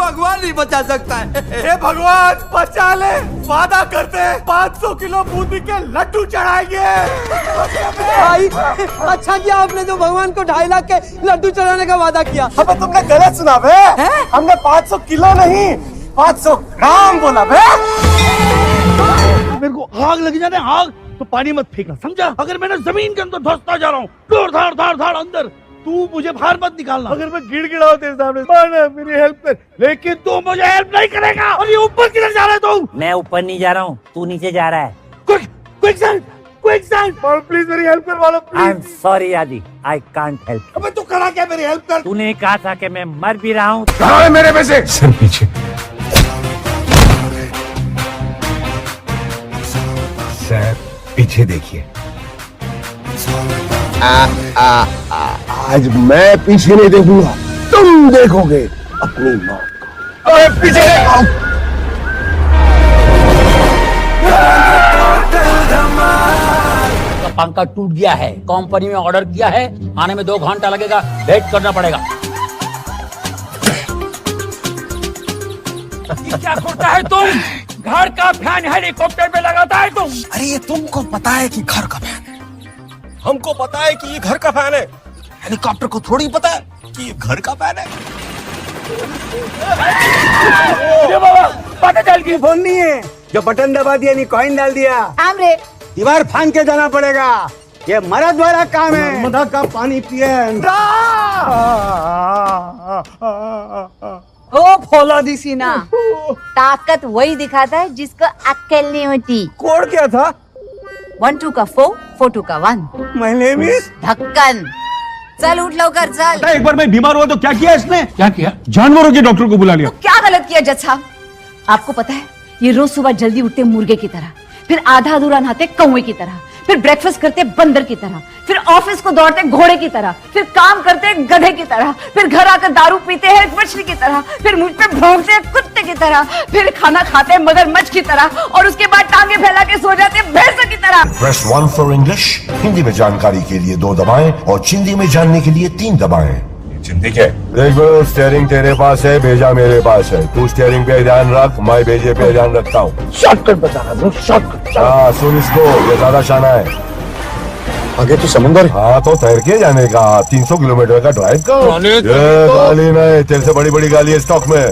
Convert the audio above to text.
भगवान नहीं बचा सकता है। हे भगवान बचा ले, वादा करते हैं 500 किलो बूंदी के लड्डू चढ़ाएंगे। भाई अच्छा किया आपने जो भगवान को 2.5 लाख के लड्डू चढ़ाने का वादा किया। अबे तुमने गलत सुना बे, हमने 500 किलो नहीं 500 ग्राम बोला बे। मेरे को आग लग जाने, आग तो पानी मत फेंकना, समझा? अगर मैंने जमीन के अंदर धंसता जा रहा हूँ, धाड़ धाड़ धाड़ अंदर, तू मुझे बाहर मत निकालना। अगर मैं गिड़गिड़ाऊं तेरे सामने, माना मेरी हेल्प कर, लेकिन तू मुझे हेल्प नहीं करेगा। और ये ऊपर किधर जा रहा है तू? मैं ऊपर नहीं जा रहा हूँ, तू नीचे जा रहा है। क्विक साइड, प्लीज मेरी हेल्प कर वालो, आई एम सॉरी आदि, आई कांट हेल्प। अबे तू करा क्या, मेरी हेल्प कर। तूने कहा था कि मैं मर भी रहा हूँ। कहाँ है मेरे पैसे? सर पीछे। सर पीछे देखिए। आज मैं पीछे नहीं देखूंगा, तुम देखोगे अपनी मौत को। अरे पीछे देखो। पंखा टूट गया है, कंपनी में ऑर्डर किया है, आने में 2 घंटा लगेगा, वेट करना पड़ेगा। क्या सोचता है तुम? घर का फैन हेलीकॉप्टर पे लगाता है तुम? अरे ये तुमको पता है कि घर का फैन है, हमको पता है कि ये घर का फैन है, हेलीकॉप्टर को थोड़ी पता है कि ये घर का फैन है। बाबा पता चल गई। फोन नहीं है, जो बटन दबा दिया नहीं कॉइन डाल दिया। हमरे दीवार फान के जाना पड़ेगा, ये मर्द वाला काम है। नर्मदा का पानी पिए। ओ फौलादी सीना, ताकत वही दिखाता है जिसको अक्ल नहीं होती। कोड क्या था? 1 2 का 4 4 2 का 1। माय नेम इज ढक्कन। चल उठ लवकर चल। एक बार मैं बीमार हुआ तो क्या किया इसने? क्या किया? जानवरों के डॉक्टर को बुला लिया। तो क्या गलत किया जज साहब? आपको पता है ये रोज सुबह जल्दी उठते मुर्गे की तरह, फिर आधा अधूरा नहाते कौवे की तरह, फिर ब्रेकफास्ट करते बंदर की तरह, फिर ऑफिस को दौड़ते घोड़े की तरह, फिर काम करते गधे की तरह, फिर घर आकर दारू पीते हैं मछली की तरह, फिर मुझ पे भौंकते हैं कुत्ते की तरह, फिर खाना खाते हैं मगरमच्छ की तरह, और उसके बाद टांगे फैला के सो जाते हैं भैंस की तरह। Press 1 for English. हिंदी में जानकारी के लिए 2 दबाएं और चिंदी में जानने के लिए 3 दबाएं। चिंदी के देख, स्टीयरिंग तेरे पास है, भेजा मेरे पास है, तू स्टीयरिंग पे ध्यान रख, मैं भेजे पे ध्यान रखता हूँ। शॉर्टकट बता रहा हूँ, शॉर्टकट। हाँ सुन इसको, ये ज्यादा शाना है। आगे तो समंदर। हाँ तो तैर के जाने का, 300 किलोमीटर का ड्राइव का। ये गाली नहीं, तेरे से बड़ी बड़ी गाली है स्टॉक में।